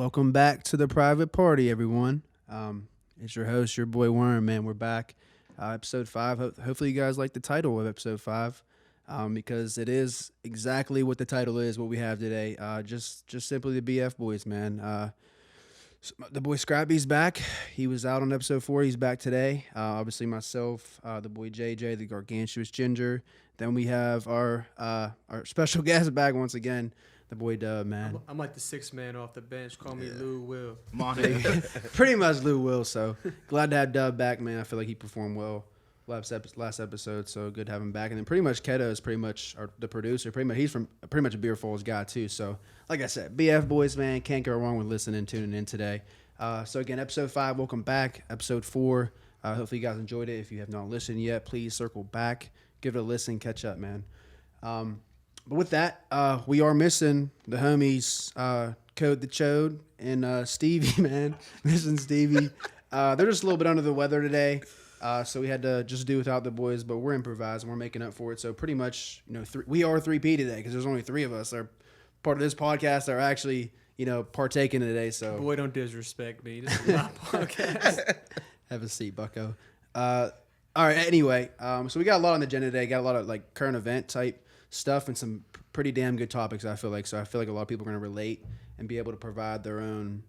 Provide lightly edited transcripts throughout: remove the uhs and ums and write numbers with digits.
Welcome back to the private party, everyone. It's your host, your boy Worm, man. We're back. Episode 5. Hopefully you guys like the title of episode 5 because it is exactly what the title is, what we have today. Just simply the BF boys, man. The boy Scrappy's back. He was out on episode 4. He's back today. Obviously myself, the boy JJ, the gargantuous ginger. Then we have our special guest back once again. The boy Dub, man. I'm like the sixth man off the bench. Call me Lou Will. Pretty much Lou Will. So glad to have Dub back, man. I feel like he performed well last episode. So good to have him back. And then pretty much Keto is pretty much the producer. He's pretty much a Beer Falls guy too. So like I said, BF boys, man, can't go wrong with tuning in today. So again, episode 5, welcome back. Episode 4, hopefully you guys enjoyed it. If you have not listened yet, please circle back, give it a listen, catch up, man. But with that, we are missing the homies, Code the Chode and Stevie, man. Missing Stevie. They're just a little bit under the weather today, so we had to just do without the boys, but we're improvising. We're making up for it. So pretty much, we are 3P today because there's only 3 of us that are part of this podcast that are actually, partaking today. So boy, don't disrespect me. This is my podcast. Have a seat, bucko. All right, anyway, so we got a lot on the agenda today. Got a lot of current event type stuff and some pretty damn good topics, I feel like. So I feel like a lot of people are going to relate and be able to provide their own,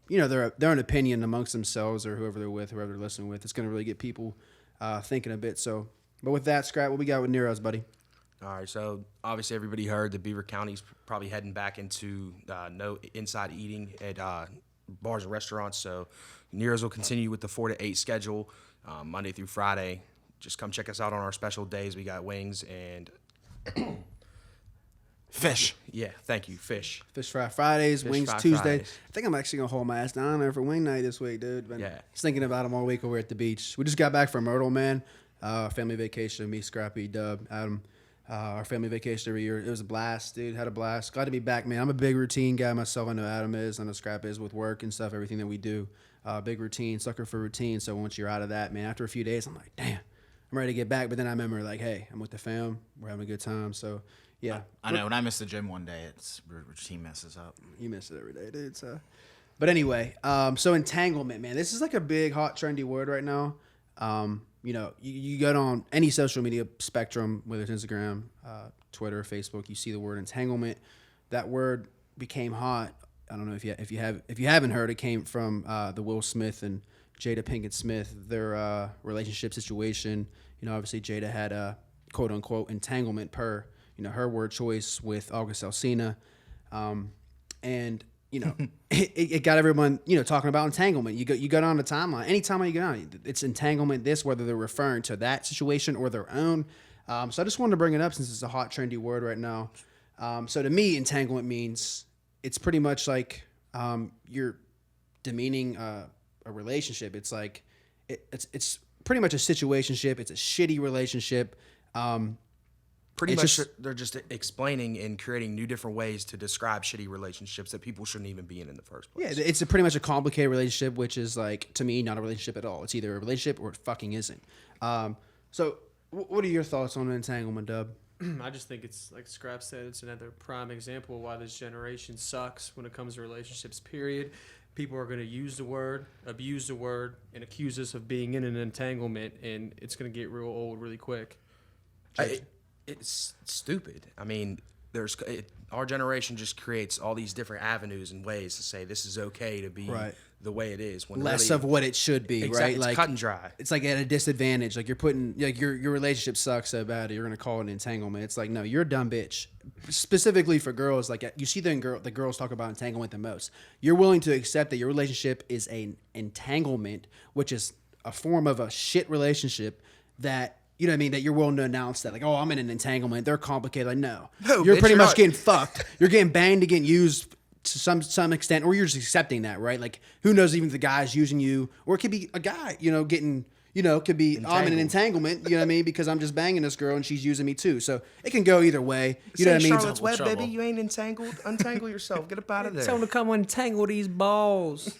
their own opinion amongst themselves or whoever they're with, whoever they're listening with. It's going to really get people thinking a bit. So, but with that, Scrap, what we got with Nero's, buddy? All right, so obviously everybody heard that Beaver County's probably heading back into no inside eating at bars and restaurants. So Nero's will continue with the 4 to 8 schedule, Monday through Friday. Just come check us out on our special days. We got wings and fish. Yeah, thank you. Fish fry Fridays, Fish wings fry Tuesday. Fridays. I think I'm actually gonna hold my ass down there for wing night this week, dude. Been Yeah. just thinking about them all week. We're at the beach. We just got back from Myrtle, man. Family vacation. Me, Scrappy, Dub, Adam. Our family vacation every year. It was a blast, dude. Had a blast. Glad to be back, man. I'm a big routine guy myself. I know Adam is. I know Scrap is with work and stuff. Everything that we do, big routine, sucker for routine. So once you're out of that, man, after a few days, I'm like, damn, I'm ready to get back. But then I remember, like, hey, I'm with the fam. We're having a good time. So yeah, I know. When I miss the gym one day, it's routine messes up. you miss it every day, dude. So, but anyway, so entanglement, man. This is like a big, hot, trendy word right now. You go on any social media spectrum, whether it's Instagram, Twitter, Facebook, you see the word entanglement. That word became hot. I don't know if you haven't heard, it came from the Will Smith and Jada Pinkett Smith, their relationship situation. Obviously Jada had a quote unquote entanglement per her word choice with August Alsina, and it got everyone, talking about entanglement. You go down the timeline. Any timeline you go down, it's entanglement this, whether they're referring to that situation or their own. So I just wanted to bring it up since it's a hot, trendy word right now. So to me, entanglement means it's pretty much like you're demeaning a relationship. It's like it's pretty much a situationship. It's a shitty relationship. Pretty much, they're just explaining and creating new different ways to describe shitty relationships that people shouldn't even be in the first place. Yeah, it's pretty much a complicated relationship, which is like, to me, not a relationship at all. It's either a relationship or it fucking isn't. So what are your thoughts on entanglement, Dub? I just think it's, like Scrap said, it's another prime example of why this generation sucks when it comes to relationships, period. People are going to use the word, abuse the word, and accuse us of being in an entanglement, and it's going to get real old really quick. It's stupid. I mean, our generation just creates all these different avenues and ways to say this is okay to be the way it is. When Less really, of what it should be, exactly, right? It's like cut and dry. It's like at a disadvantage. Like you're putting, like your relationship sucks so bad, you're gonna call it an entanglement. It's like, no, you're a dumb bitch. Specifically for girls, like you see the girls talk about entanglement the most. You're willing to accept that your relationship is an entanglement, which is a form of a shit relationship that. You know what I mean? That you're willing to announce that, like, oh, I'm in an entanglement. They're complicated. Like, no, you're bitch, pretty you're much not. getting fucked. You're getting banged and getting used to some extent, or you're just accepting that, right? Like, who knows? Even if the guy's using you, or it could be a guy, getting, could be I'm in an entanglement. You know what I mean? Because I'm just banging this girl and she's using me too. So it can go either way. You know what I mean? Charlotte's Web, baby. You ain't entangled. Untangle yourself. Get up out of there. Tell them to come untangle these balls.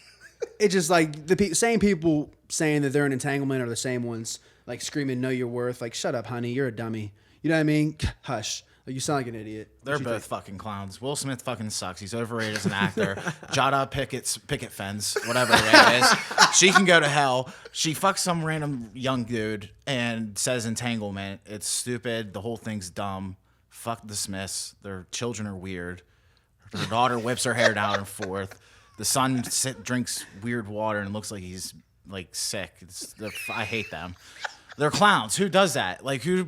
It's just like the same people saying that they're in entanglement are the same ones like screaming, "Know your worth!" Like, shut up, honey, you're a dummy. You know what I mean? Hush. You sound like an idiot. They're What you both think? fucking clowns. Will Smith fucking sucks. He's overrated as an actor. Jada Pickett Fence, whatever her name is. She can go to hell. She fucks some random young dude and says entanglement. It's stupid. The whole thing's dumb. Fuck the Smiths. Their children are weird. Her daughter whips her hair down and forth. The son drinks weird water and looks like he's like sick. I hate them. They're clowns. Who does that? Like, who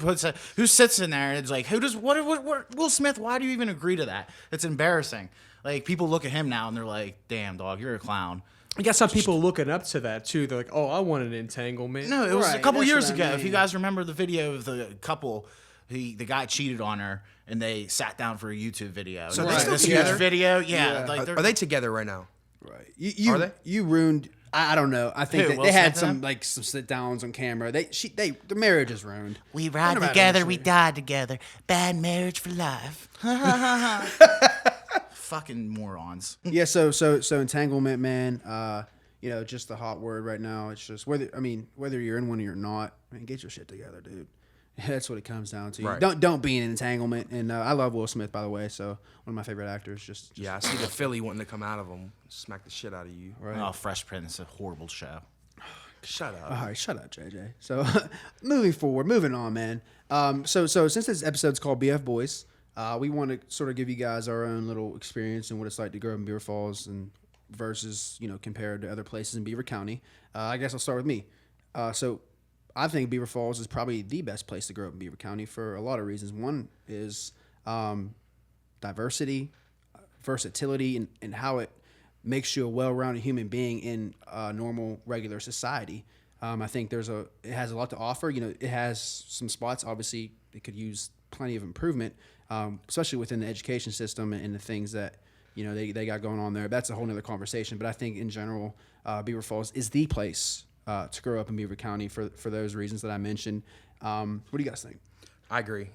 sits in there and it's like, what Will Smith, why do you even agree to that? It's embarrassing. Like, people look at him now and they're like, damn, dog, you're a clown. I got some people looking up to that too. They're like, "Oh, I want an entanglement." No, it was a Right, couple that's years what I ago. If mean. you guys remember the video of the couple, the guy cheated on her and they sat down for a YouTube video. So And they it's still this together? huge video. Yeah. Like Are they together right now? Right. You Are they? You ruined. I don't know. I think Who, that Will they had Smith some and like some sit downs on camera. The marriage is ruined. We ride ride together, together, we we die together. Bad marriage for life. Fucking morons. Yeah. So entanglement, man. Just the hot word right now. It's just whether you're in one or you're not. Man, get your shit together, dude. That's what it comes down to. Right. Don't be in an entanglement. And I love Will Smith, by the way. So one of my favorite actors. Just Yeah, I see the Philly wanting to come out of him, smack the shit out of you. right. Oh, Fresh Prince, a horrible show. Shut up. All right, shut up, JJ. So, moving on, man. So since this episode's called BF Boys, we want to sort of give you guys our own little experience and what it's like to grow up in Beaver Falls and versus compared to other places in Beaver County. I guess I'll start with me. So, I think Beaver Falls is probably the best place to grow up in Beaver County for a lot of reasons. One is diversity, versatility, and how it makes you a well-rounded human being in normal, regular society. I think it has a lot to offer. It has some spots. Obviously, it could use plenty of improvement, especially within the education system and the things that they got going on there. That's a whole nother conversation. But I think in general, Beaver Falls is the place to grow up in Beaver County for those reasons that I mentioned. What do you guys think? I agree.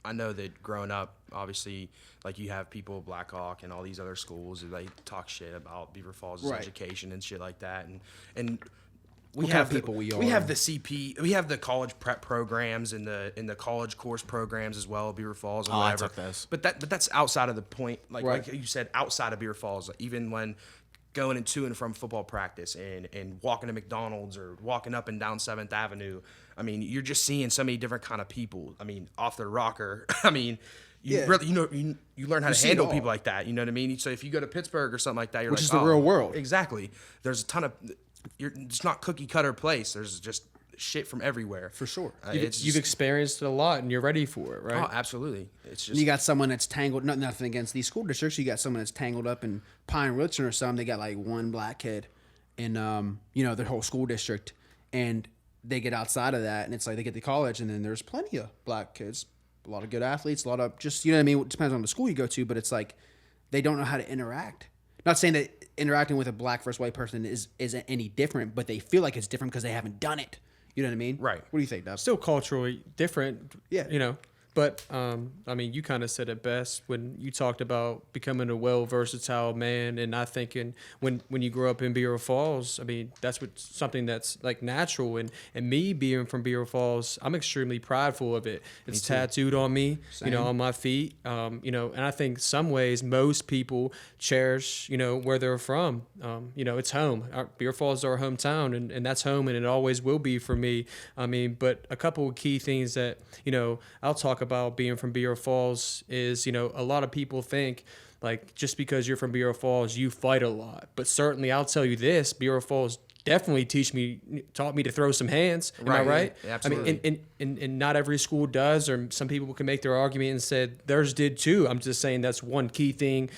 I know that growing up, obviously, like you have people at Black Hawk and all these other schools that they talk shit about Beaver Falls' Right. education and shit like that, and we What kind have of people we we are. have the CP, we have the college prep programs and the college course programs as well at Beaver Falls and Oh, I whatever. took those. But that's outside of the point. Like Right. you said, outside of Beaver Falls, like even when going to and from football practice and walking to McDonald's or walking up and down 7th Avenue. I mean, you're just seeing so many different kind of people. I mean, off their rocker. I mean, you Yeah. really, you learn how to see it handle all. people like that. You know what I mean? So if you go to Pittsburgh or something like that, you're Which like, is the real world. Exactly. There's a ton of, it's not cookie cutter place. There's just shit from everywhere. For sure. You've just- experienced it a lot, and you're ready for it, right? Oh, absolutely. It's just You got someone that's tangled. Nothing against these school districts. You got someone that's tangled up in Pine Richland or something. They got like one black kid in their whole school district, and they get outside of that, and it's like they get to college, and then there's plenty of black kids, a lot of good athletes, a lot of just what I mean. It depends on the school you go to, but it's like they don't know how to interact. Not saying that interacting with a black versus white person isn't any different, but they feel like it's different because they haven't done it. You know what I mean? Right. What do you think, Dub? Still culturally different. Yeah. But I mean, you kind of said it best when you talked about becoming a versatile man, and I think when you grow up in Beaver Falls, I mean that's something that's like natural, and me being from Beaver Falls, I'm extremely prideful of it. It's tattooed on me, Same. on my feet, and I think some ways most people cherish, where they're from. It's home. Beaver Falls is our hometown, and that's home, and it always will be for me. I mean, but a couple of key things that I'll talk about being from Beaver Falls is, a lot of people think like just because you're from Beaver Falls, you fight a lot. But certainly I'll tell you this, Beaver Falls definitely taught me to throw some hands. Am I Right, right? yeah, absolutely. I mean, and not every school does, or some people can make their argument and said theirs did too. I'm just saying that's one key thing,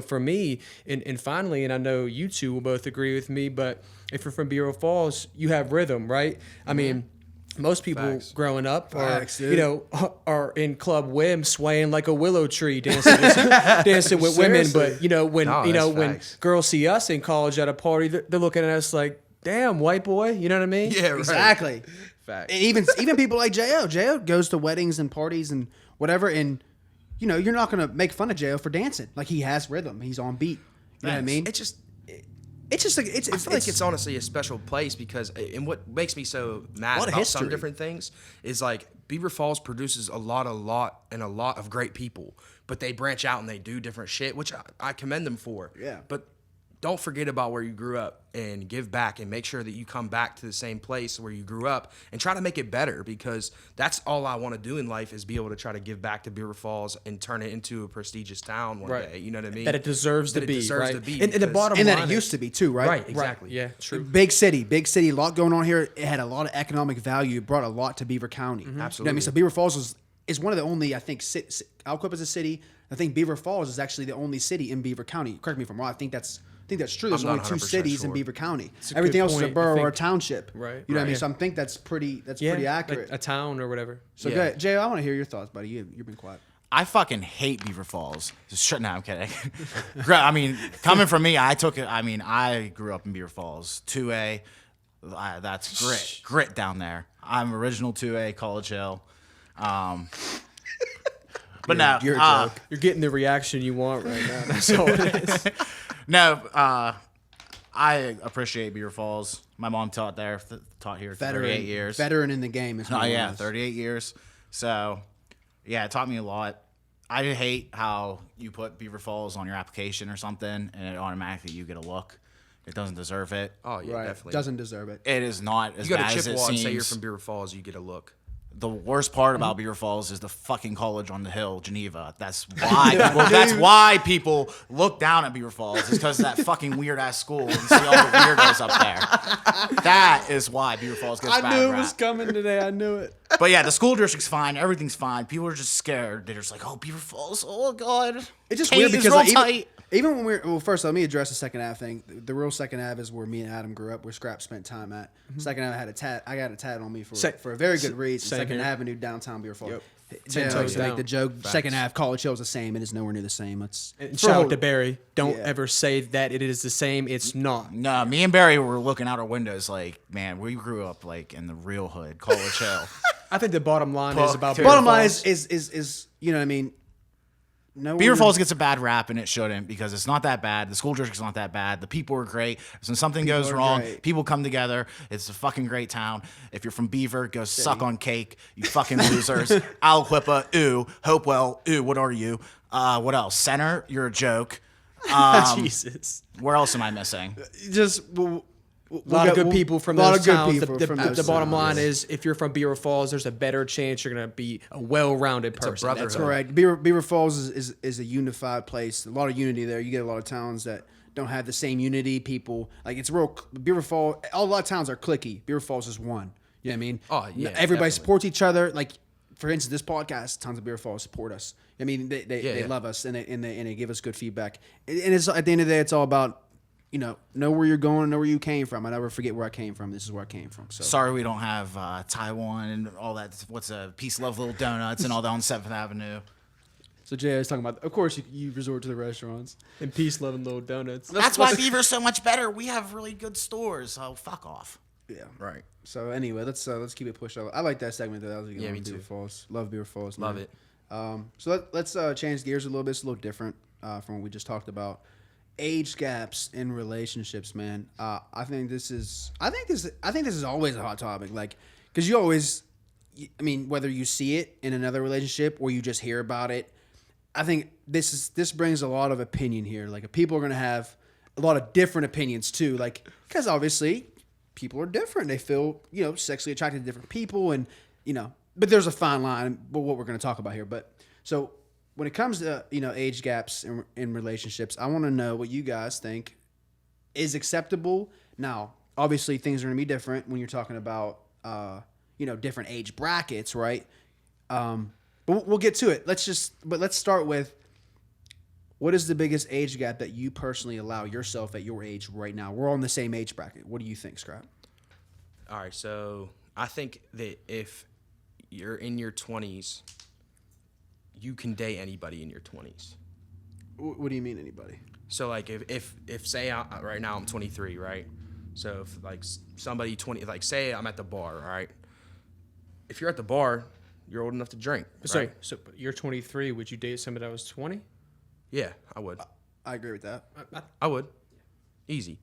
for me. And finally, and I know you two will both agree with me, but if you're from Beaver Falls, you have rhythm, right? I mean, most people Facts. growing up Facts, are, dude. are in Club Wim swaying like a willow tree, dancing with women. But when No, that's when facts. girls see us in college at a party, they're looking at us like, "Damn, white boy," you know what I mean? Yeah, right. Exactly. Fact. And even people like Jo. Jo goes to weddings and parties and whatever, and you're not gonna make fun of Jo for dancing. Like he has rhythm. He's on beat. You know what I mean? It's just. It's just like I feel like it's honestly a special place because, and what makes me so mad lot of about some history. different things is like Beaver Falls produces a lot of great people, but they branch out and they do different shit, which I commend them for. Yeah. But don't forget about where you grew up and give back and make sure that you come back to the same place where you grew up and try to make it better, because that's all I want to do in life is be able to try to give back to Beaver Falls and turn it into a prestigious town one day. You know what I mean? That it deserves to be. Right? And the bottom And line that it used to be too, right? Right, exactly. Yeah, true. Big city, a lot going on here. It had a lot of economic value. It brought a lot to Beaver County. Absolutely. You know what I mean? So Beaver Falls is one of the only, I think, Alquip is a city. I think Beaver Falls is actually the only city in Beaver County. Correct me if I'm wrong. I think that's true. There's I'm only not 2 100% cities in sure. Beaver County. a Everything good else is a point. borough I think- or a township. Right. You know what I mean? Right. So I think that's pretty accurate. Like a town or whatever. So Yeah. go ahead. Jay, I want to hear your thoughts, buddy. You've been quiet. I fucking hate Beaver Falls. No, I'm kidding. I mean, coming from me, I grew up in Beaver Falls. 2A, that's grit down there. I'm original 2A, College Hill. But no, You're a joke. You're getting the reaction you want right now. That's all it is. no, I appreciate Beaver Falls. My mom taught here for 38 years. Veteran in the game. Is Oh what it yeah, was. 38 years. So, yeah, it taught me a lot. I hate how you put Beaver Falls on your application or something, and it automatically you get a look. It doesn't deserve it. Oh yeah, Right. definitely. Doesn't deserve it. It is not as You go bad to as it Chippewa and say you're seems. from Beaver Falls, you get a look. The worst part about Beaver Falls is the fucking college on the hill, Geneva. That's why people look down at Beaver Falls. Is because of that fucking weird ass school and see all the weirdos up there. That is why Beaver Falls gets bad rap. coming today. I knew it. But yeah, the school district's fine. Everything's fine. People are just scared. They're just like, oh, Beaver Falls. Oh god. It's just Kate weird is because real like, tight. even when first let me address the Second Ave thing. The real Second Ave is where me and Adam grew up, where Scrap spent time at. Second Ave had a tat. I got a tat on me for a very good reason. same Second here. Avenue, downtown Beaver Falls. Yep. Jay 10 likes toes to make down. the joke. Second Ave, College Hill is the same. It is nowhere near the same. It's And for shout whole- out to Barry. Don't Yeah. ever say that it is the same. It's not. No, me and Barry were looking out our windows like, man, we grew up like in the real hood, College Hill. I think the bottom line is about The bottom Beaver line Falls. is you know what I mean. No Beaver Falls gets a bad rap, and it shouldn't, because it's not that bad. The school district's not that bad. The people are great. When something goes are wrong, great. people come together. It's a fucking great town. If you're from Beaver, go suck on cake, you fucking losers. Aliquippa, ooh. Hopewell, ooh, what are you? What else? Center, you're a joke. Jesus. Where else am I missing? just A lot of good people from a lot those of good towns. people The from the those bottom towns. line is, if you're from Beaver Falls, there's a better chance you're going to be a well-rounded person. That's brotherhood. all. Correct. Beaver Falls is a unified place. A lot of unity there. You get a lot of towns that don't have the same unity. People like it's real. Beaver Falls. A lot of towns are cliquey. Beaver Falls is one. You know what I mean? Oh, yeah, Everybody definitely. supports each other. Like for instance, this podcast, tons of Beaver Falls support us. I mean, they Yeah. love us and they give us good feedback. And it's at the end of the day, it's all about know where you're going, know where you came from. I never forget where I came from. This is where I came from. So Sorry we don't have Taiwan and all that. What's a Peace, Love, Little Donuts and all that on 7th Avenue. So Jay was talking about. Of course, you resort to the restaurants. And peace, love, and little donuts. That's why Beaver's so much better. We have really good stores. So fuck off. Yeah. Right. So anyway, let's keep it pushed up. I like that segment though. That was a good Yeah, one. me Beaver too. Falls. Love Beaver Falls. Love man. it. So let's change gears a little bit. It's a little different from what we just talked about. Age gaps in relationships, man. I think this is always a hot topic. Like, because you always, I mean, whether you see it in another relationship or you just hear about it, I think this brings a lot of opinion here. Like, people are gonna have a lot of different opinions too. Like, because obviously people are different. They feel sexually attracted to different people, and but there's a fine line. But what we're gonna talk about here, but so. When it comes to age gaps in relationships, I want to know what you guys think is acceptable. Now, obviously, things are going to be different when you're talking about different age brackets, right? But we'll get to it. Let's start with, what is the biggest age gap that you personally allow yourself at your age right now? We're all in the same age bracket. What do you think, Scrap? All right, so I think that if you're in your 20s, you can date anybody in your 20s. What do you mean, anybody? So like if say right now I'm 23, right? So if like somebody 20, like say I'm at the bar, all right? If you're at the bar, you're old enough to drink, Sorry, right? so you're 23. Would you date somebody that was 20? Yeah, I would. I agree with that. I would. Easy.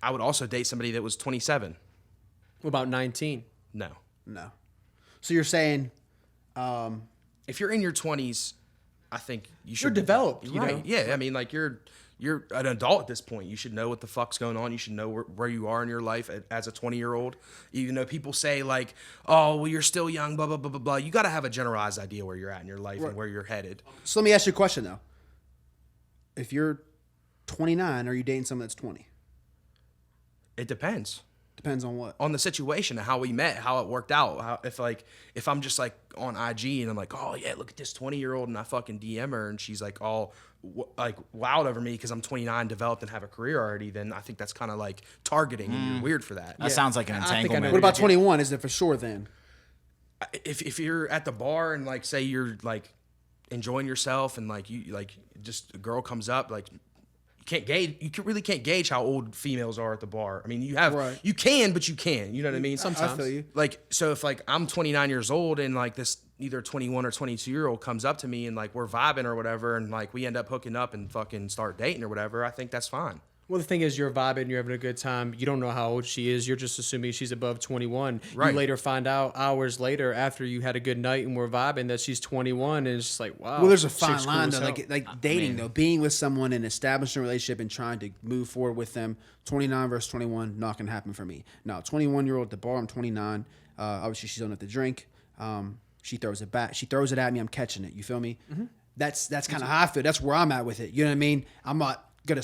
I would also date somebody that was 27. What about 19? No. No. So you're saying, If you're in your 20s, I think you should. You're developed, you right? know? Yeah, I mean, like you're an adult at this point. You should know what the fuck's going on. You should know where you are in your life as a 20-year-old. Even though people say like, oh, well, you're still young, blah blah blah blah blah. You got to have a generalized idea where you're at in your life and where you're headed. so let me ask you a question though. If you're 29, are you dating someone that's 20? It depends. Depends on what. On the situation, how we met, how it worked out. If I'm just like on IG and I'm like, oh yeah, look at this 20-year-old, and I fucking DM her and she's like all like wowed over me because I'm 29, developed, and have a career already, then I think that's kind of like targeting and you're weird for that. That sounds like an I think I know entanglement. What about 21? Is it for sure then? If you're at the bar and like say you're like enjoying yourself and like you like just a girl comes up like. Really can't gauge how old females are at the bar. I mean, you can, but you can. You know what I mean? Sometimes. I feel you. Like, so if like I'm 29 years old and like this either 21 or 22-year-old comes up to me and like we're vibing or whatever and like we end up hooking up and fucking start dating or whatever, I think that's fine. Well, the thing is, you're vibing, you're having a good time. You don't know how old she is. You're just assuming she's above 21. Right. You later find out hours later after you had a good night and we're vibing that she's 21, and it's just like, wow. Well, there's a fine chick's cool line as though, hell. like dating though, being with someone and establishing a relationship and trying to move forward with them. 29 versus 21, not gonna happen for me. Now, 21-year-old at the bar, I'm 29. Obviously, she's don't have to drink. She throws it back. She throws it at me. I'm catching it. You feel me? Mm-hmm. That's kind of how I feel. That's where I'm at with it. You know what I mean? I'm not gonna.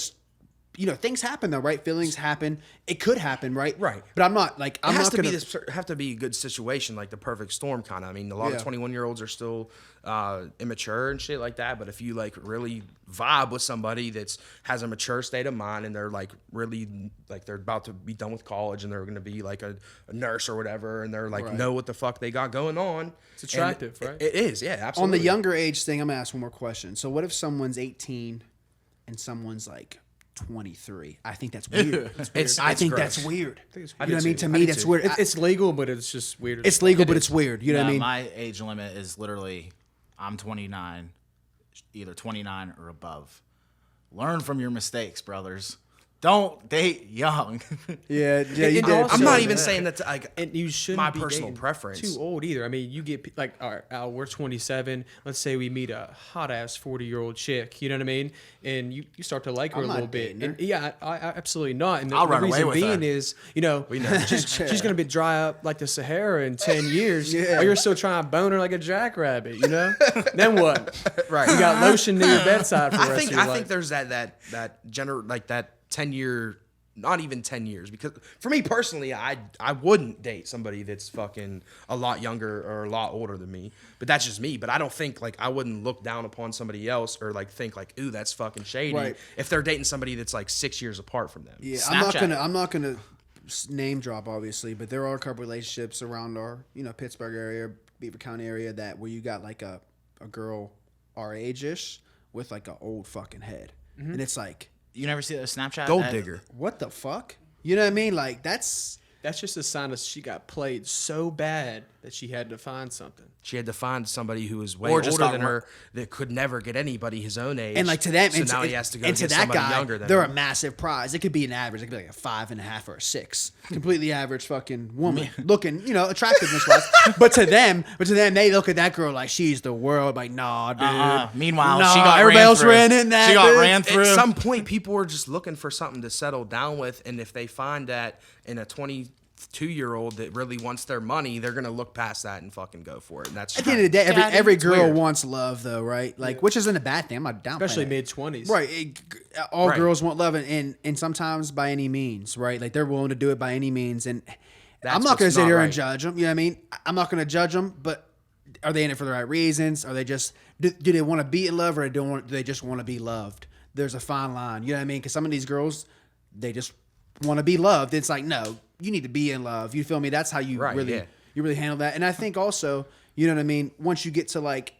You know, things happen though, right? Feelings happen. It could happen, right? Right. But I'm not like I'm It has not to gonna. have to be a good situation, like the perfect storm kind of. I mean, a lot Yeah. of 21-year-olds are still immature and shit like that. But if you like really vibe with somebody that's has a mature state of mind and they're like really like they're about to be done with college and they're going to be like a nurse or whatever, and they're like Right. know what the fuck they got going on. It's attractive, And right? It is, yeah, absolutely. On the younger age thing, I'm gonna ask one more question. So, what if someone's 18 and someone's like 23? I think that's weird. I think gross. that's weird. I think it's You know what I mean? too. To I me, do that's too. weird. It's legal, but it's just weird. It's legal, but it's weird. You know what I mean? My age limit is literally I'm 29, either 29 or above. Learn from your mistakes, brothers. Don't date young. Yeah, you And did. also- I'm not So, even yeah. saying that to, like And you shouldn't my be personal dating preference. too old either. I mean, you get like, all right, Al, we're 27. Let's say we meet a hot ass 40-year-old chick. You know what I mean? And you start to like her I'm a not little bit. dating her. And yeah, I absolutely not. And the, I'll the run away reason with being her. is, you know, she's gonna be dry up like the Sahara in 10 years. Yeah. Or you're still trying to bone her like a jackrabbit. You know? Then what? Right. You got lotion near your bedside for the I rest think of your I life. think there's that 10-year, not even 10 years, because for me personally, I wouldn't date somebody that's fucking a lot younger or a lot older than me. But that's just me. But I don't think like I wouldn't look down upon somebody else or like think like, ooh, that's fucking shady Right. if they're dating somebody that's like 6 years apart from them. Yeah, Snapchat. I'm not gonna name drop obviously, but there are a couple relationships around our Pittsburgh area, Beaver County area that where you got like a girl our age ish with like an old fucking head, and it's like You never see those Snapchat? Gold that- digger. what the fuck? You know what I mean? Like that's just a sign that she got played so bad that she had to find something. She had to find somebody who was way Or older just than not her that could never get anybody his own age. and like to them, so and now to, he has to go and get to that somebody guy, younger than they're him. a massive prize. It could be an average. It could be like a 5.5 or a 6. Completely average fucking woman, looking attractiveness wise. But to them, they look at that girl like she's the world. Like nah, dude. Meanwhile, Nah, she got everybody ran else through. ran in that, She got dude. ran through. At some point, people were just looking for something to settle down with, and if they find that in a 22-year-old that really wants their money, they're gonna look past that and fucking go for it. And that's At the end of the day, Daddy, every it's girl weird. wants love, though, right? Like, which isn't a bad thing. I'm not down. Especially mid-20s. Right. All Right. girls want love, and sometimes by any means, right? Like they're willing to do it by any means, and That's I'm not going to what's sit not here and right. judge them. You know what I mean? I'm not going to judge them, but are they in it for the right reasons? Are they just do they want to be in love, or do they just want to be loved? There's a fine line. You know what I mean? Because some of these girls, they just want to be loved. It's like, no, you need to be in love. You feel me? That's how you Right, really yeah. you really handle that. And I think also, you know what I mean? Once you get to like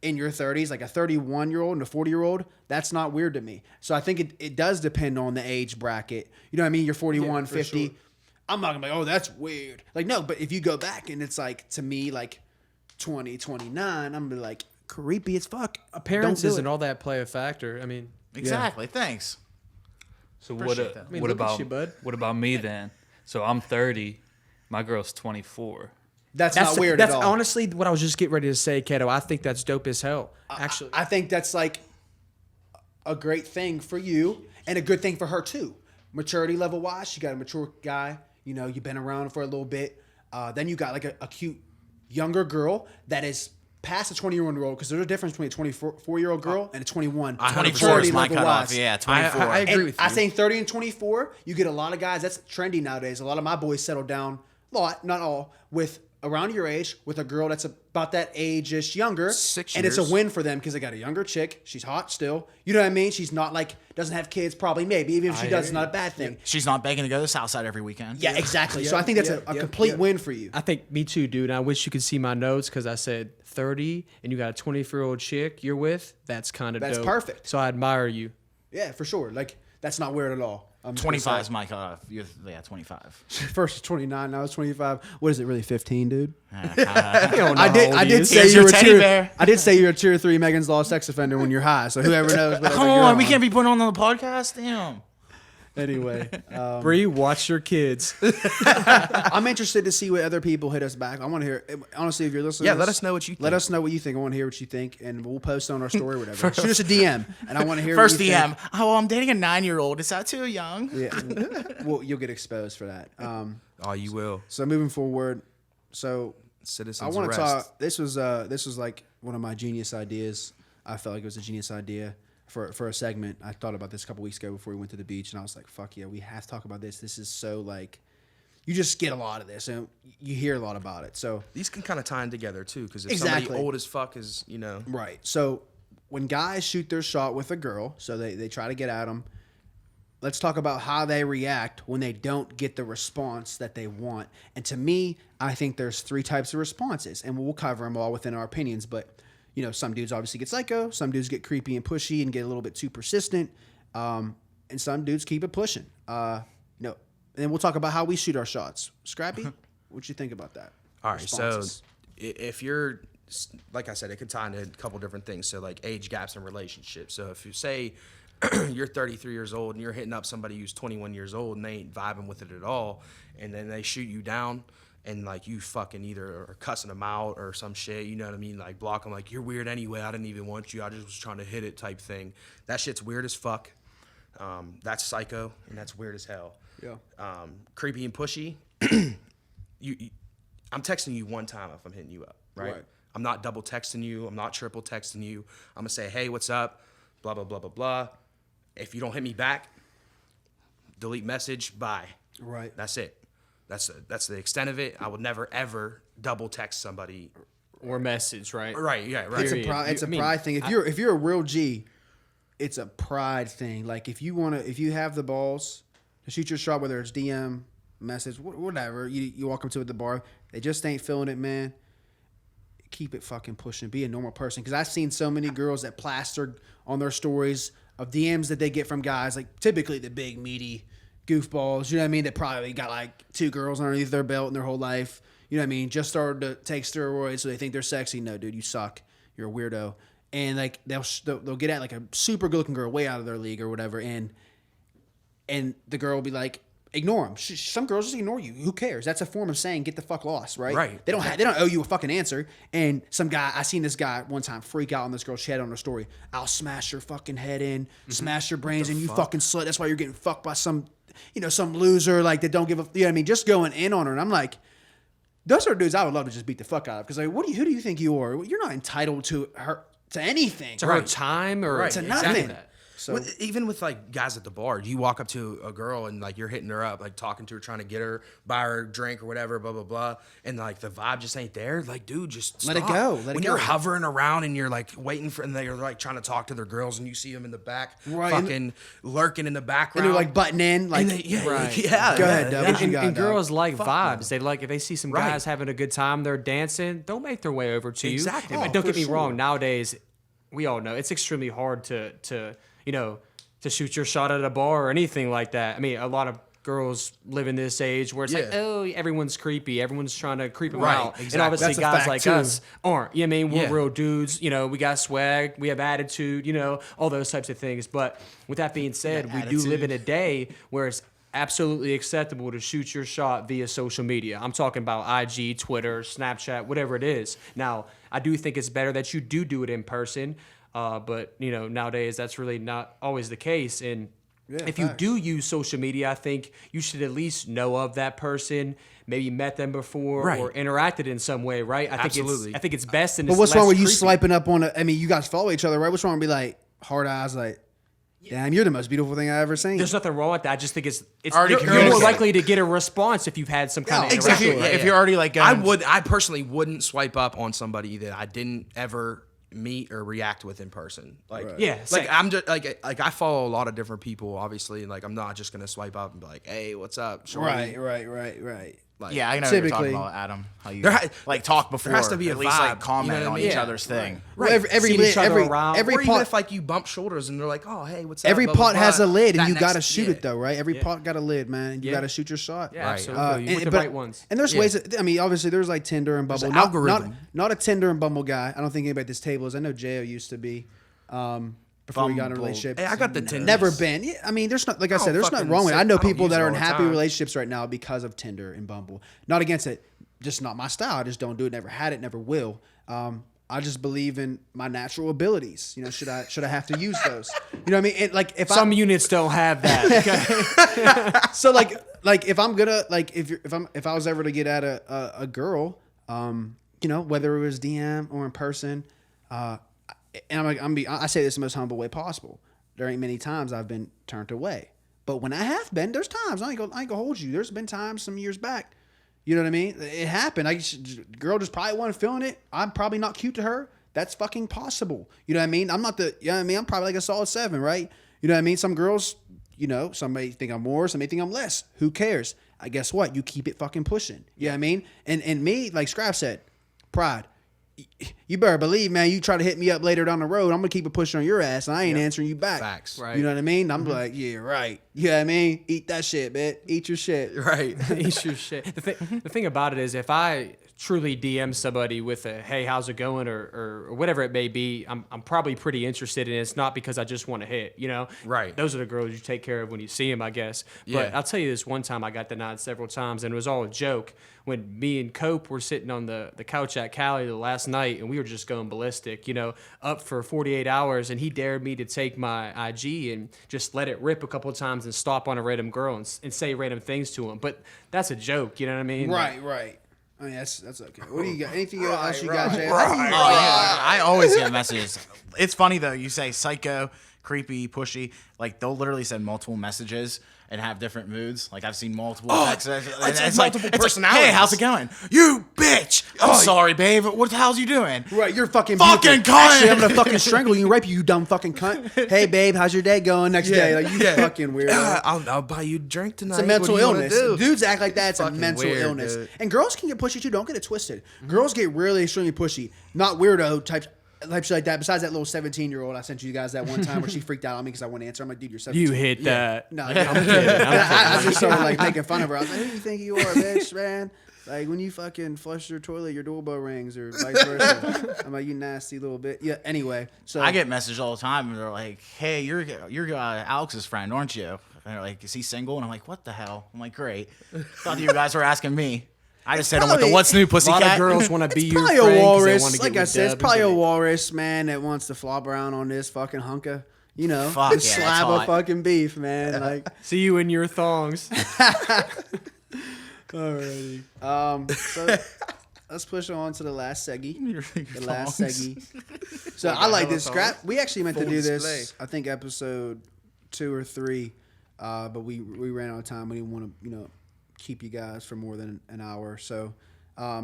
in your 30s, like a 31-year-old and a 40-year-old, that's not weird to me. So I think it does depend on the age bracket. You know what I mean? You're 41, for 50. sure. I'm not gonna be like, oh, that's weird. Like, no, but if you go back and it's like, to me, like 20, 29, I'm gonna be like, creepy as fuck. Appearances Don't do and it. all that play a factor. I mean, Exactly. Thanks. So Appreciate that. look at you, bud. what about me then? So I'm 30, my girl's 24. That's not weird That's at all. honestly what I was just getting ready to say, Keto. I think that's dope as hell. Actually, I think that's like a great thing for you and a good thing for her too. Maturity level wise, she got a mature guy. You know, you've been around for a little bit. Then you got like a cute younger girl that is past a 21-year-old, because there's a difference between a 24-year-old girl and a 21. 24 is my level cutoff. wise. Yeah, 24. I agree And with you. I think 30 and 24, you get a lot of guys. That's trendy nowadays. A lot of my boys settle down, a lot, not all, with around your age, with a girl that's about that age-ish younger. 6 And it's a years. win for them because they got a younger chick. She's hot still. You know what I mean? She's not like, doesn't have kids, probably, maybe. Even if she does, it's not a bad thing. She's not begging to go to the South Side every weekend. Yeah, exactly. So I think that's a complete win for you. I think me too, dude. I wish you could see my notes because I said 30 and you got a 24-year-old chick you're with. That's kind of That's dope. perfect. So I admire you. Yeah, for sure. Like, that's not weird at all. 25 is my cutoff. Yeah, 25. First was 29, now it's 25. What is it, really, 15, dude? I did say Here's you your were teddy tier, bear. I did say you're a tier 3 Megan's Law sex offender when you're high. So whoever knows. whatever Come you're on, we can't be putting on the podcast. Damn. Anyway, Bree, watch your kids. I'm interested to see what other people hit us back. I want to hear. Honestly, if you're listening, Yeah, let us know what you Let think. us know what you think. I want to hear what you think, and we'll post on our story or whatever. Shoot us a DM, and I want to hear. First what you DM. think. Oh, I'm dating a 9-year-old. Is that too young? Yeah, well, you'll get exposed for that. Oh, you will. So moving forward, so Citizens I want to arrest. talk. This was like one of my genius ideas. I felt like it was a genius idea for a segment. I thought about this a couple weeks ago before we went to the beach, and I was like, "Fuck yeah, we have to talk about this." This is so like, you just get a lot of this, and you hear a lot about it. So These can kind of tie in together too, because if Exactly. somebody old as fuck is, you know, right. So when guys shoot their shot with a girl, so they try to get at them. Let's talk about how they react when they don't get the response that they want. And to me, I think there's 3 types of responses, and we'll cover them all within our opinions. But, you know, some dudes obviously get psycho, some dudes get creepy and pushy and get a little bit too persistent, and some dudes keep it pushing. And then we'll talk about how we shoot our shots. Scrappy, what'd you think about that? all right. So Responses. if you're, like I said, it could tie into a couple different things. So like age gaps in relationships. So if you say you're 33 years old and you're hitting up somebody who's 21 years old and they ain't vibing with it at all, and then they shoot you down, and like you fucking either are cussing them out or some shit, you know what I mean? Like block them, like you're weird anyway. I didn't even want you. I just was trying to hit it type thing. That shit's weird as fuck. That's psycho and that's weird as hell. Yeah. Creepy and pushy. I'm texting you one time if I'm hitting you up, right? Right. I'm not double texting you. I'm not triple texting you. I'm gonna say, hey, what's up? Blah blah blah blah blah. If you don't hit me back, delete message. Bye. Right. That's it. That's the extent of it. I would never ever double text somebody. Or message, right? Right. Yeah. Right. It's a Period. pride. It's a I mean, pride thing. If you're a real G, it's a pride thing. Like if you have the balls to shoot your shot, whether it's DM, message, whatever, you walk up to at the bar, they just ain't feeling it, man. Keep it fucking pushing. Be a normal person. Because I've seen so many girls that plastered on their stories of DMs that they get from guys, like typically the big meaty goofballs. You know what I mean? That probably got like 2 girls underneath their belt in their whole life. You know what I mean? Just started to take steroids, so they think they're sexy. No, dude, you suck. You're a weirdo. And like they'll get at like a super good looking girl way out of their league or whatever, and the girl will be like, ignore them. Some girls just ignore you. Who cares? That's a form of saying get the fuck lost, right? Right. They don't owe you a fucking answer. And some guy, I seen this guy one time freak out on this girl. She had it on her story. I'll smash your fucking head in, smash your brains in, you fucking slut. That's why you're getting fucked by some loser like that don't give a. You know what I mean? Just going in on her, and I'm like, those are dudes I would love to just beat the fuck out of, because like, who do you think you are? You're not entitled to her to anything. To her time or To exactly nothing. that. So Even with like guys at the bar, you walk up to a girl and like you're hitting her up, like talking to her, trying to get her, buy her a drink or whatever, blah blah blah, and like the vibe just ain't there. Like, dude, just Let it stop. go. Let it when go. you're hovering around and you're like waiting for, and they're like trying to talk to their girls, and you see them in the back, Right. fucking lurking in the background, and they're like butting in, like and they, yeah, Right. yeah. Go ahead, yeah, Doug. yeah. What you got, And dog? girls like vibes. They like if they see some Right. guys having a good time, they're dancing, they'll make their way over to Exactly. you. Oh, And don't for get me sure. wrong, nowadays we all know it's extremely hard to to shoot your shot at a bar or anything like that. I mean, a lot of girls live in this age where it's like, Yeah. oh, everyone's creepy. Everyone's trying to creep them Right, out. And exactly. obviously That's a guys fact, like too. us aren't. You know what I mean? We're Yeah. real dudes. We got swag. We have attitude, all those types of things. But with that being said, we do live in a day where it's absolutely acceptable to shoot your shot via social media. I'm talking about IG, Twitter, Snapchat, whatever it is. Now, I do think it's better that you do it in person, but nowadays that's really not always the case. And if you do use social media, I think you should at least know of that person, maybe met them before Right. or interacted in some way, right? I think it's best. And But it's what's wrong less with you creepy. swiping up on I mean, you guys follow each other, right? What's wrong with be like hard eyes, like, damn, you're the most beautiful thing I ever seen. There's nothing wrong with that. I just think it's Already you're more communicated. likely to get a response if you've had some kind of exactly. interaction. If you're already like going, I personally wouldn't swipe up on somebody that I didn't ever meet or react with in person. Like, Yeah, same. like I'm just like I follow a lot of different people, obviously, and like I'm not just gonna swipe up and be like, hey, what's up? Shorty? Right. Like, yeah, I know what you're Typically- talking about, Adam. How you There ha- like talk before, has to be at a least like vibe, comment you know what on I mean? each Yeah. other's thing. Well, every Seeing each other every around. every or even pot if like you bump shoulders and they're like, oh, hey, what's up? every blah, blah, pot has blah. a lid, and That you got to next- shoot yeah. it though, right? Every pot got a lid, man. You Yeah. got to shoot your shot. Yeah, Right. absolutely. With the but- right ones. And there's ways. I mean, obviously, there's like Tinder and Bumble. an Not algorithm. a Tinder and Bumble guy. I don't think anybody at this table is. I know Jo used to be. Before we got in a Bumble. relationship, Hey, I got the Tinder. never been. Yeah, I mean, there's not like I I said, don't there's nothing fucking wrong with it. I say- know I don't people use that it are all in the happy time. relationships right now because of Tinder and Bumble. Not against it, just not my style. I just don't do it. Never had it. Never will. I just believe in my natural abilities. Should I have to use those? You know what I mean? And like if Some units don't have that. so like if I'm gonna like if I was ever to get at a girl, whether it was DM or in person, and I say this in the most humble way possible. There ain't many times I've been turned away, but when I have been, there's times I ain't gonna hold you. There's been times some years back. You know what I mean? It happened. Girl just probably wasn't feeling it. I'm probably not cute to her. That's fucking possible. You know what I mean? I'm not I'm probably like a solid 7, right? You know what I mean? Some girls, some may think I'm more, some may think I'm less. Who cares? I guess what? You keep it fucking pushing. You know what I mean? And me, like Scrap said, pride. You better believe, man, you try to hit me up later down the road, I'm going to keep it pushing on your ass, and I ain't answering you back. Facts. Right. You know what I mean? I'm like, yeah, right. You know what I mean? Eat that shit, bitch. Eat your shit. Right. Eat your shit. The thing about it is, if I truly DM somebody with a "Hey, how's it going?" or whatever it may be, I'm probably pretty interested in it. It's not because I just want to hit, Right. Those are the girls you take care of when you see them, I guess. But Yeah. I'll tell you this one time I got denied several times, and it was all a joke. When me and Cope were sitting on the couch at Cali the last night, and we were just going ballistic, up for 48 hours, and he dared me to take my IG and just let it rip a couple of times and stop on a random girl and say random things to him. But that's a joke, you know what I mean? Right. I mean, that's okay. What do you got? Anything else you got, Jay? Oh yeah, I always get messages. It's funny though. You say psycho, creepy, pushy. Like they'll literally send multiple messages and have different moods. Like I've seen multiple texts. And it's like, multiple it's like, personalities. hey, how's it going? You bitch. I'm sorry, babe. What the hell's you doing? Right, you're fucking Fucking beautiful. cunt. Actually, I'm gonna fucking strangle you and rape you, you dumb fucking cunt. Hey, babe, how's your day going? Next day, like you fucking weirdo. I'll buy you a drink tonight. It's a mental What do you wanna illness. do? Dudes act like that. It's a Fucking mental weird, illness. dude. And girls can get pushy too. Don't get it twisted. Girls get really extremely pushy. Not weirdo type shit like that. Besides that little 17-year-old I sent you guys that one time where she freaked out on me because I wouldn't answer. I'm like, dude, you're 17. You hit that. No, I'm kidding. I just started like making fun of her. I was like, who do you think you are, bitch, man? Like when you fucking flush your toilet, your doorbell rings, or vice versa. I'm like, you nasty little bit. Yeah. Anyway, so I get messages all the time, and they're like, "Hey, you're Alex's friend, aren't you?" And they're like, "Is he single?" And I'm like, "What the hell?" I'm like, "Great." Thought you guys were asking me. I just said I'm with the probably- What's New A Pussycat. lot of girls want to be your probably friend a 'cause they walrus. wanna get Like I with said, it's Deb probably and a get it. walrus man that wants to flop around on this fucking hunka. Fuck This yeah, slab that's of hot. fucking beef, man. Like, See you in your thongs. alrighty. So let's push on to the last seggy. The last seggy. So I like this scrap. We actually meant to Full do display. this. I think episode 2 or 3, but we ran out of time. We didn't want to keep you guys for more than an hour. So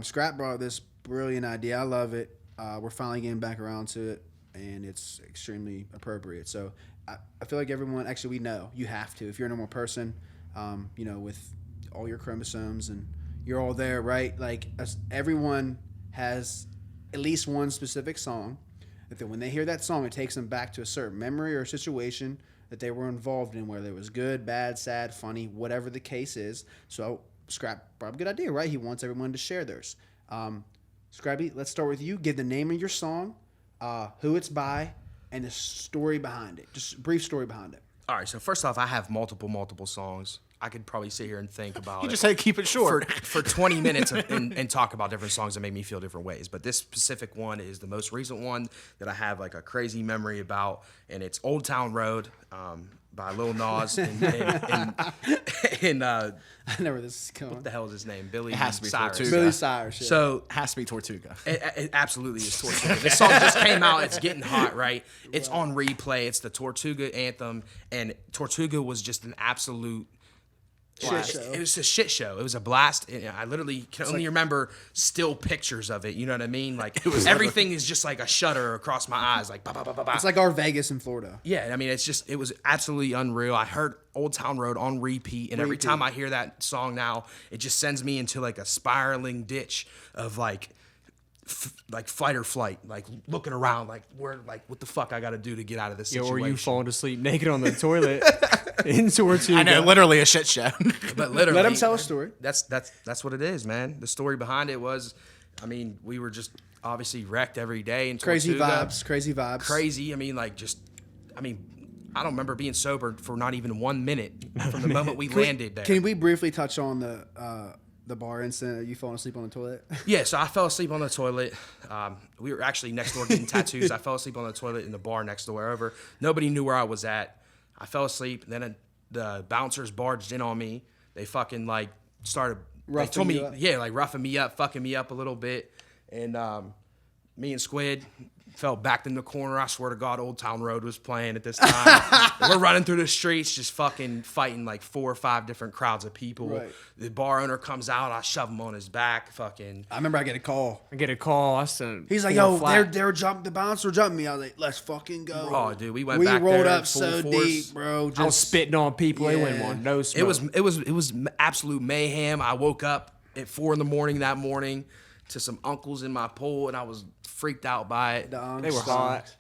Scrap brought this brilliant idea. I love it. We're finally getting back around to it, and it's extremely appropriate. So I feel like everyone, actually, we know you have to. If you're a normal person, with all your chromosomes and you're all there, right? Like everyone has at least one specific song that when they hear that song, it takes them back to a certain memory or situation that they were involved in, whether it was good, bad, sad, funny, whatever the case is. So Scrap brought up a good idea, right? He wants everyone to share theirs. Scrappy, let's start with you. Give the name of your song, who it's by, and the story behind it. Just a brief story behind it. All right, so first off, I have multiple songs. I could probably sit here and think about You it just said keep it short. for 20 minutes and talk about different songs that make me feel different ways. But this specific one is the most recent one that I have like a crazy memory about, and it's Old Town Road by Lil Nas and I know where this is going. what the hell is his name? Billy has to be Cyrus. Tortuga. Billy Cyrus. Yeah. So Has to be Tortuga. it absolutely is Tortuga. This song just came out. It's getting hot, right? It's on replay. It's the Tortuga anthem, and Tortuga was just an absolute Shit show. It was a shit show. It was a blast. And I literally can only remember still pictures of it. You know what I mean? Like everything is just like a shudder across my eyes. Like, bah, bah, bah, bah, bah. It's like our Vegas in Florida. Yeah, I mean, it was absolutely unreal. I heard Old Town Road on repeat, and every time I hear that song now, it just sends me into like a spiraling ditch of like fight or flight, like looking around, like what the fuck I got to do to get out of this Yo, situation. or you falling asleep naked on the toilet in Tortuga. I know, literally a shit show. But literally, Let him tell a story. That's what it is, man. The story behind it was, I mean, we were just obviously wrecked every day in Crazy Tortuga. vibes. Crazy vibes. Crazy. I mean, I don't remember being sober for not even 1 minute from the moment we landed there. Can we briefly touch on the bar incident? You falling asleep on the toilet? Yeah, so I fell asleep on the toilet. We were actually next door getting tattoos. I fell asleep on the toilet in the bar next door over. Nobody knew where I was at. I fell asleep. Then the bouncers barged in on me. They fucking like started. They Roughing told me, you up? yeah, like roughing me up, fucking me up a little bit. And me and Squid fell back in the corner. I swear to God, Old Town Road was playing at this time. We're running through the streets, just fucking fighting like 4 or 5 different crowds of people. Right. The bar owner comes out. I shove him on his back. Fucking. I remember I get a call. I get a call. I said, He's like, "Four yo, flat." they're jumping. The bouncer jumping me. I was like, let's fucking go. Oh, dude, we went We back rolled there up full so force. deep, bro. I was spitting on people. They wouldn't Yeah. want no smoke. It was absolute mayhem. I woke up at 4 a.m. that morning to some uncles in my pool, and I was freaked out by it. They were hot.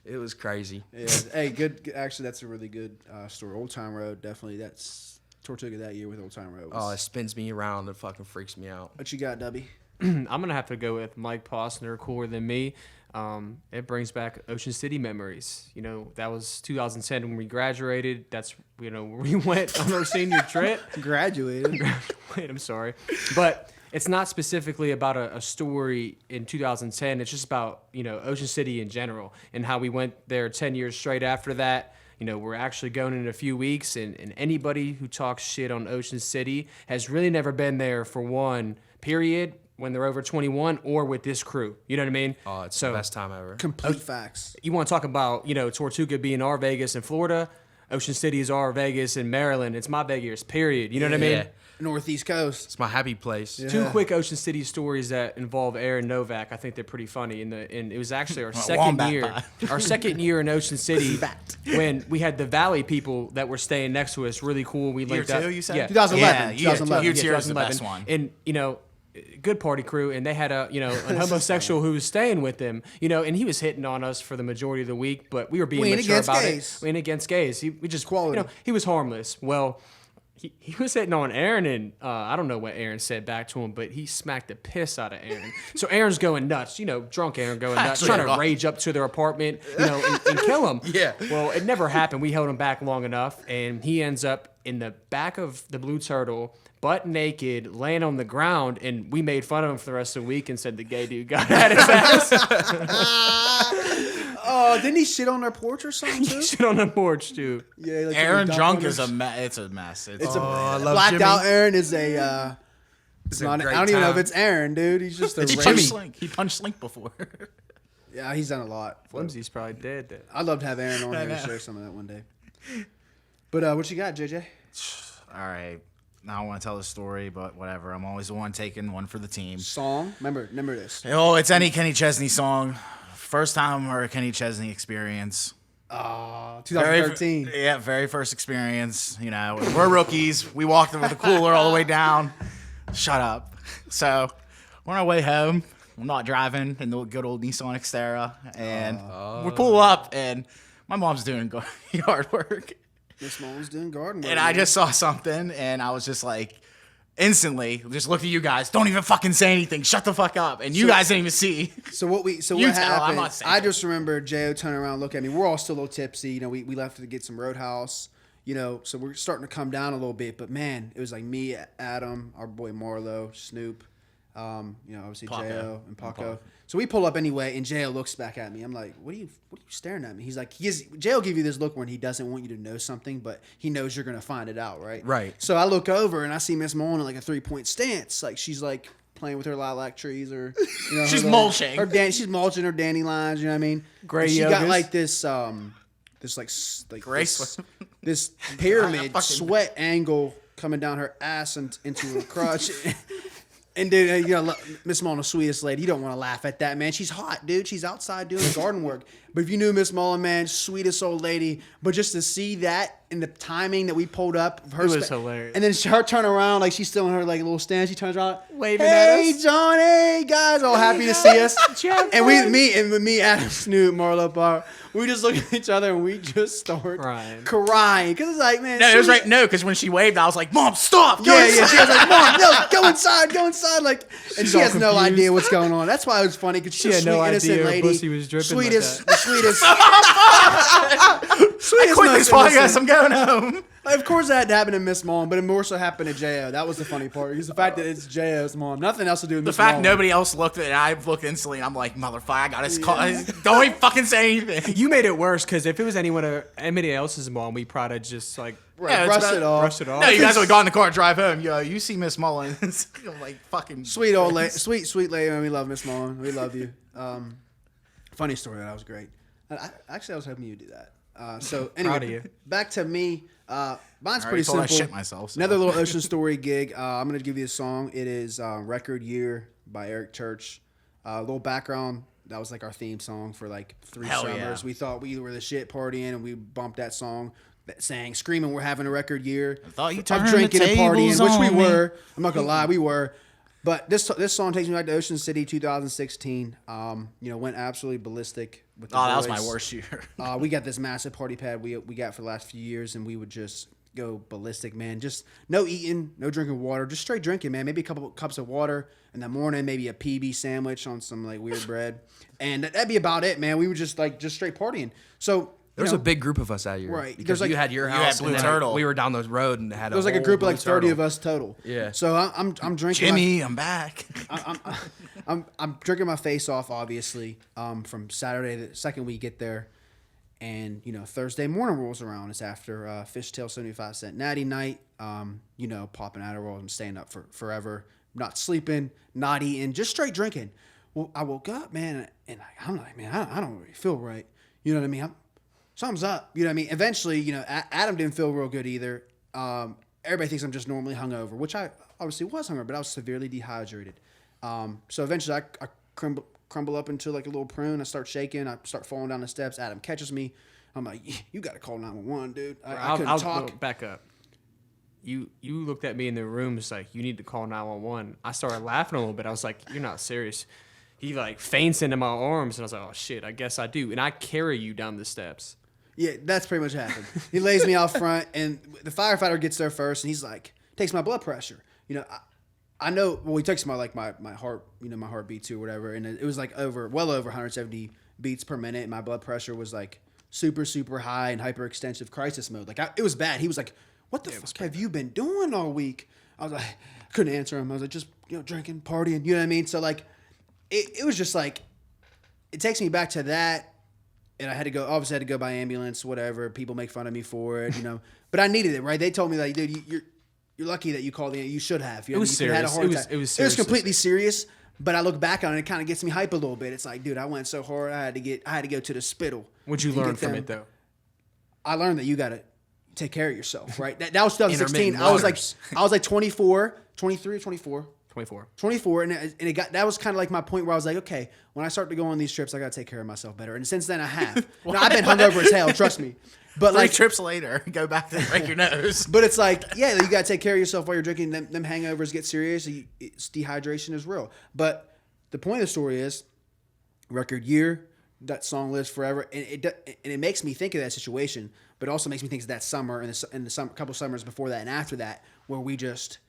It was crazy. Yeah. Hey, good. Actually, that's a really good story. Old Town Road, definitely. That's Tortuga that year with Old Town Road. Oh, it spins me around. It fucking freaks me out. What you got, Dubby? I'm gonna have to go with Mike Posner, Cooler Than Me. It brings back Ocean City memories. You know, that was 2010 when we graduated. That's where we went on our senior trip. Graduated. Wait, I'm sorry, but it's not specifically about a story in 2010. It's just about Ocean City in general and how we went there 10 years straight after that. We're actually going in a few weeks, and anybody who talks shit on Ocean City has really never been there for one period when they're over 21 or with this crew. You know what I mean? Oh, it's the best time ever. Complete facts. You want to talk about, Tortuga being our Vegas in Florida? Ocean City is our Vegas in Maryland. It's my Vegas, period. You know what I mean? Yeah. Northeast Coast. It's my happy place. Yeah. 2 quick Ocean City stories that involve Aaron Novak. I think they're pretty funny. And it was actually our second Wombat year. pie. Our second year in Ocean City when we had the Valley people that were staying next to us. Really cool. We Year linked up. 2, you said? Yeah. 2011. Yeah, 2011. year 2 is the 2011. best one. And good party crew, and they had a an homosexual who was staying with them, and he was hitting on us for the majority of the week, but we were being We ain't mature against about gays. it. We ain't against gays. We just Quality. he was harmless. Well, he was hitting on Aaron, and I don't know what Aaron said back to him, but he smacked the piss out of Aaron. So Aaron's going nuts, drunk Aaron going nuts, trying to rage up to their apartment, and kill him. Yeah. Well, it never happened. We held him back long enough, and he ends up in the back of the Blue Turtle, butt naked, laying on the ground, and we made fun of him for the rest of the week and said the gay dude got at his ass. Oh, didn't he shit on our porch or something too? Shit on the porch, too. Yeah, like Aaron dumped drunk on is us. it's a mess. It's a I love blacked Jimmy. out Aaron is a. It's a not. I great don't even know if time. it's Aaron, dude. He's just a. he rage- punched Slink. He punched Slink before. Yeah, he's done a lot. Flimsy's probably dead. Then. I'd love to have Aaron on here to know. share some of that one day. But what you got, JJ? All right. Now I don't want to tell the story, but whatever. I'm always the one taking one for the team. Song? Remember this. Oh, it's any Kenny Chesney song. First time or a Kenny Chesney experience. 2013. Very first experience. We're rookies. We walked in with a cooler all the way down. Shut up. So we're on our way home. I'm not driving in the good old Nissan Xterra, and we pull up, and my mom's doing yard work. This mom's doing garden work. And I just saw something, and I was just like, instantly, just looked at you guys. Don't even fucking say anything. Shut the fuck up. And you guys didn't even see. So what You what tell, I'm happened? not saying I it. just remember Jo turning around, look at me. We're all still a little tipsy. We left to get some Roadhouse. you know, so we're starting to come down a little bit. But man, it was like me, Adam, our boy Marlo, Snoop, you know, obviously Paco. Jo and Paco. So we pull up anyway, and Jo looks back at me. I'm like, what are you staring at me? He's like, Jo will give you this look when he doesn't want you to know something, but he knows you're gonna find it out, right? Right. So I look over and I see Miss Mullen in like a 3-point stance, like she's like playing with her lilac trees, or you know, She's her mulching. she's mulching her dandelions. You know what I mean? Gray And she got yogas. like this Gray this pyramid Fucking- sweat angle coming down her ass and into her crotch. And dude, you know, Miss Mullen, the sweetest lady. You don't want to laugh at that, man. She's hot, dude. She's outside doing garden work. But if you knew Miss Mullen, man, sweetest old lady. But just to see that and the timing that we pulled up, her It was hilarious. And then her turn around, like she's still in her like little stand. She turns around, Waving hey, at us. John, hey guys, all happy to see us. And me, Adam, Snoop, Marlo, Bar, we just look at each other and we just start crying because it's like, man, No, it was right. No, because when she waved, I was like, "Mom, stop!" Go Yeah, inside." she was like, "Mom, no, go inside." Like, and she all has no confused. idea what's going on. That's why it was funny because she's She a had sweet, no innocent idea her lady, pussy was dripping like sweetest, that. the sweetest. I sweetest, quit most this podcast. innocent. I'm going home. Like, of course, that happened to Miss Mullen, but it more so happened to Jo. That was the funny part. Because the fact that it's Jo's mom, nothing else to do with The Miss fact Mullen. nobody else looked at it, I looked instantly, and I'm like, "Motherfucker, I got his call. Don't even fucking say anything." You made it worse because if it was anybody else's mom, we probably just like Right, Yeah, it's brush about- it off. brushed it off. No, you guys would have got in the car and drive home. Yo, you see Miss Mullins. I'm like, fucking. Sweet old lady, sweet lady. Man, we love Miss Mullen. We love you. Funny story. That was great. Actually, I was hoping you'd do that. So anyway, Proud of you. back to me. Mine's already pretty told I simple. shit myself, so. Another little Ocean Story gig. I'm gonna give you a song. It is "Record Year" by Eric Church. Little background. That was like our theme song for like 3 Hell summers. yeah. We thought we were the shit partying, and we bumped that song. That sang, screaming, "We're having a record year." thought you of turned the drinking and partying, tables which we on me. were. I'm not gonna lie, we were. But this song takes me back to Ocean City, 2016. Went absolutely ballistic with the Oh, that was my boys. worst year. We got this massive party pad we got for the last few years, and we would just go ballistic, man. Just no eating, no drinking water, just straight drinking, man. Maybe a couple cups of water in the morning, maybe a PB sandwich on some like weird bread, and that'd be about it, man. We were just straight partying. So There was a big group of us that year. Right. Because There's like- you had your You had house. Blue and then Turtle. We were down the road and had it was like a whole group of like Blue 30 Turtle. of us total. Yeah. So I'm drinking. Jimmy, I'm back. I'm drinking my face off, obviously, from Saturday, the second we get there. And, Thursday morning rolls around. It's after Fishtail 75-cent Natty night. Popping Adderall and staying up for forever. Not sleeping, not eating, just straight drinking. Well, I woke up, man, and I'm like, man, I don't really feel right. You know what I mean? Something's up. You know what I mean? Eventually, Adam didn't feel real good either. Everybody thinks I'm just normally hungover, which I obviously was hungover, but I was severely dehydrated. So eventually I crumble up into like a little prune. I start shaking. I start falling down the steps. Adam catches me. I'm like, you got to call 911, dude. I couldn't talk. Go back up. You looked at me in the room. It's like, you need to call 911. I started laughing a little bit. I was like, you're not serious. He like faints into my arms, and I was like, oh shit, I guess I do. And I carry you down the steps. Yeah, that's pretty much happened. He lays me out front, and the firefighter gets there first, and he's like, takes my blood pressure. I know. Well, he takes my heart, my heartbeat too, or whatever, and it was like well over 170 beats per minute. And my blood pressure was like super, super high in hyperextensive crisis mode. Like it was bad. He was like, "What the fuck have you been doing all week?" I was like, couldn't answer him. I was like, just drinking, partying. You know what I mean? So like, it was just like, it takes me back to that. And I had to go, obviously I had to go by ambulance, whatever. People make fun of me for it, but I needed it, right? They told me like, dude, you're lucky that you called in. You should have. It was You could've had a serious. heart It was- attack. it was It was seriously completely serious. But I look back on it, it kind of gets me hype a little bit. It's like, dude, I went so hard, I had to go to the spittle. What'd you to learn get from them. it though? I learned that you got to take care of yourself, right? That was 2016. Intermittent I was like 24, 23 or 24. 24. And it got, that was kind of like my point where I was like, okay, when I start to go on these trips, I got to take care of myself better. And since then I have. Now, I've been hungover as hell, trust me. But 3 like, trips later, go back and break your nose. but it's like, yeah, you got to take care of yourself while you're drinking. Them hangovers get serious. It's dehydration is real. But the point of the story is, record year, that song lives forever. And it makes me think of that situation, but it also makes me think of that summer and the couple summers before that and after that, where we just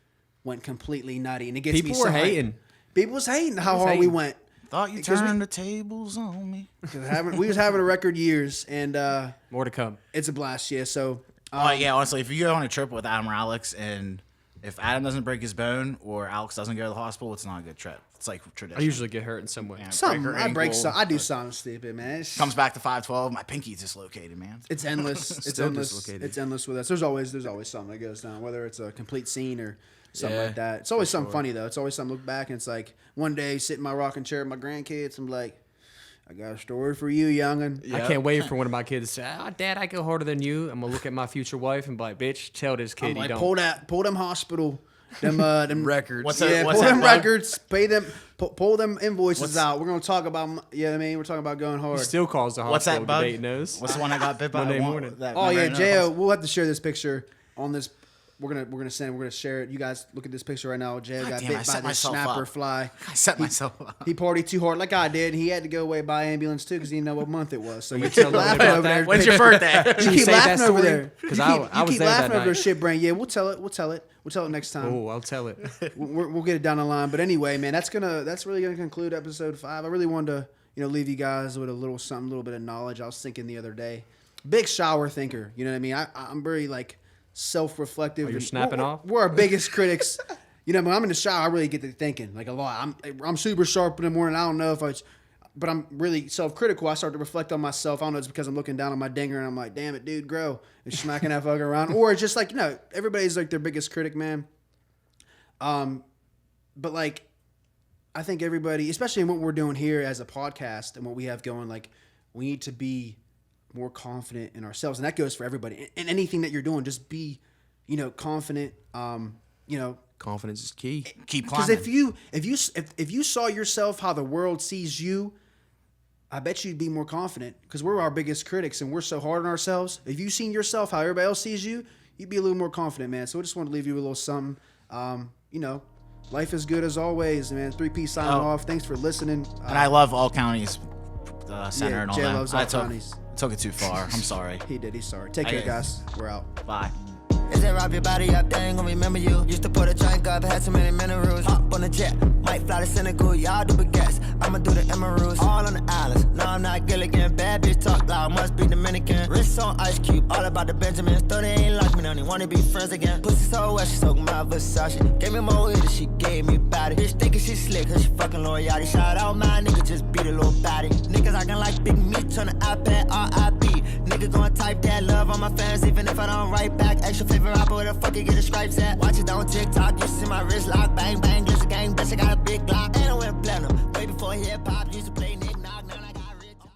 went completely nutty. And it gets me People so were hyped. hating. People was hating how hard we hating. went. Thought you Because turned the tables on me. We was having a record years, and More to come. it's a blast, yeah. So Oh yeah, honestly, if you go on a trip with Adam or Alex, and if Adam doesn't break his bone or Alex doesn't go to the hospital, it's not a good trip. It's like tradition. I usually get hurt in some way. Yeah, Something. I break ankle, some. I do something stupid, man. Comes back to 512. My pinky's dislocated, man. It's endless. It's Still endless. dislocated. It's endless with us. There's always something that goes down, whether it's a complete scene or something Yeah, like that. It's always something funny though. It's always something. Look back and it's like one day sit in my rocking chair with my grandkids. I'm like, I got a story for you, youngin. I can't wait for one of my kids to say, Dad, I go harder than you. I'm going to look at my future wife and be like, bitch, tell this kid I'm he like, don't. pull them hospital, them Records. What's yeah, that- pull that, them bud? records, pay them, pull them invoices out. We're gonna talk about, you know what I mean? We're talking about going hard. Still calls the What's hospital that, bud? debate knows. What's the one I got bit by? Monday One- morning. that- Oh yeah, remember Jo, we'll have to share this picture on this. We're gonna share it. You guys look at this picture right now. Jo got damn, I bit by set this myself snapper up. fly. I set myself up. He partied too hard, like I did. He had to go away by ambulance too because he didn't know what month it was. So you tell keep them laughing about over that? there. When's your birthday? You Can you keep say that laughing over story? there 'Cause You I keep was there laughing that over night. shit, brain. Yeah, we'll tell it. We'll tell it next time. Oh, I'll tell it. We'll get it down the line. But anyway, man, that's really gonna conclude episode 5. I really wanted to leave you guys with a little something, a little bit of knowledge. I was thinking the other day, big shower thinker. You know what I mean? I'm very like self-reflective. Oh, you're and snapping off? We're our biggest critics. You know, when I'm in the shower, I really get to thinking like a lot. I'm super sharp in the morning. I don't know if but I'm really self-critical. I start to reflect on myself. I don't know, it's because I'm looking down on my dinger and I'm like, damn it, dude, grow. And smacking that fucker around. Or it's just like, everybody's like their biggest critic, man. But like, I think everybody, especially in what we're doing here as a podcast and what we have going, like, we need to be more confident in ourselves. And that goes for everybody. In anything that you're doing, just be, confident, Confidence is key. Keep because climbing. if you saw yourself how the world sees you, I bet you'd be more confident because we're our biggest critics and we're so hard on ourselves. If you seen yourself how everybody else sees you, you'd be a little more confident, man. So I just want to leave you with a little something. Life is good as always, man. 3P signing off. Thanks for listening. And I love all counties center Yeah, and all Jay that. loves all I counties. took it too far. I'm sorry. He did. He's sorry. Take care, Okay. guys. We're out. Bye. Is it wrap your body up, they ain't gon' remember you. Used to put a drink up, had so many minerals. Hop on the jet, might fly to Senegal, y'all do baguettes. I'ma do the Emeralds, all on the islands. No, I'm not Gilligan, bad bitch talk loud, must be Dominican. Wrist on Ice Cube, all about the Benjamins. Though they ain't like me, now they wanna be friends again. Pussy so wet, she soaking my Versace. Gave me more weed than she gave me body. Bitch thinking she slick, cause she fucking loyalty. Shout out my nigga, just beat a little body. Niggas acting like big meat on the iPad, RIP. Nigga gonna type that love on my fans, even if I don't write back. Extra favorite rapper, where the fuck you get the stripes at? Watch it on TikTok, you see my wrist lock, bang bang, glitz a gang, bitch, I got a big Glock, and I went platinum. Way before hip hop, used to play nigga.